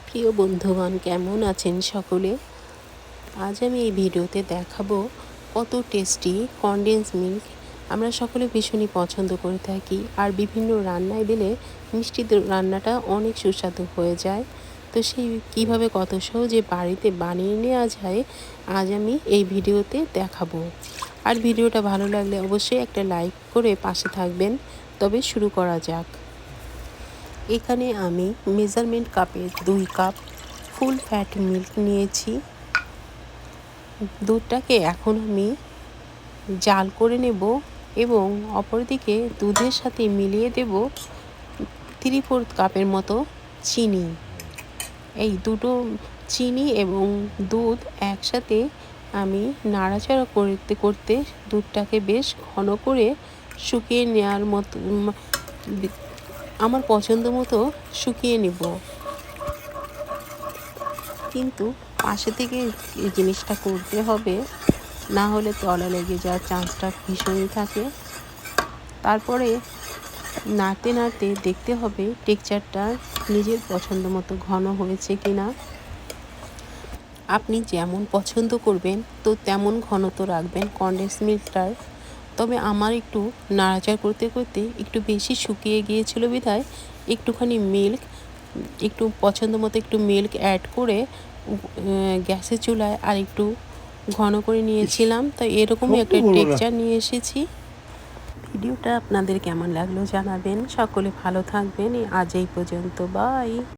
প্রিয় বন্ধুগণ, কেমন আছেন সকলে? আজ আমি এই ভিডিওতে দেখাবো কত টেস্টি কনডেন্স মিল্ক আমরা সকলে ভীষণই পছন্দ করে থাকি। আর বিভিন্ন রান্নায় দিলে মিষ্টি রান্নাটা অনেক সুস্বাদু হয়ে যায়। তো সেই কিভাবে কত সহজে বাড়িতে বানিয়ে নেওয়া যায় আজ আমি এই ভিডিওতে দেখাবো। আর ভিডিওটা ভালো লাগলে অবশ্যই একটা লাইক করে পাশে থাকবেন। তবে শুরু করা যাক। এখানে আমি মেজারমেন্ট কাপে 2 কাপ ফুল ফ্যাট মিল্ক নিয়েছি। দুধটাকে এখন আমি জাল করে নেব এবং অপরদিকে দুধের সাথে মিলিয়ে দেব 3/4 কাপের মতো চিনি। এই দুটো চিনি এবং দুধ একসাথে আমি নাড়াচাড়া করতে করতে দুধটাকে বেশ ঘন করে শুকিয়ে নেওয়ার মতো আমার পছন্দ মতো শুকিয়ে নেব। কিন্তু পাশে থেকে এই জিনিসটা করতে হবে, না হলে তলা লেগে যাওয়ার চান্সটা ভীষণই থাকে। তারপরে নাড়তে নাড়তে দেখতে হবে টেক্সচারটা নিজের পছন্দ মতো ঘন হয়েছে কিনা। আপনি যেমন পছন্দ করবেন তো তেমন ঘনত্ব রাখবেন কনডেন্স মিল্কটার। তবে আমার একটু নাড়াচাড়া করতে করতে একটু বেশি শুকিয়ে গিয়েছিল বিধায় একটুখানি একটু পছন্দ মতো একটু মিল্ক অ্যাড করে গ্যাসের চুলায় আর একটু ঘন করে নিয়েছিলাম। তো এরকমই একটা টেক্সচার নিয়ে এসেছি। ভিডিওটা আপনাদের কেমন লাগলো জানাবেন। সকলে ভালো থাকবেন। আজ এই পর্যন্ত, বাই।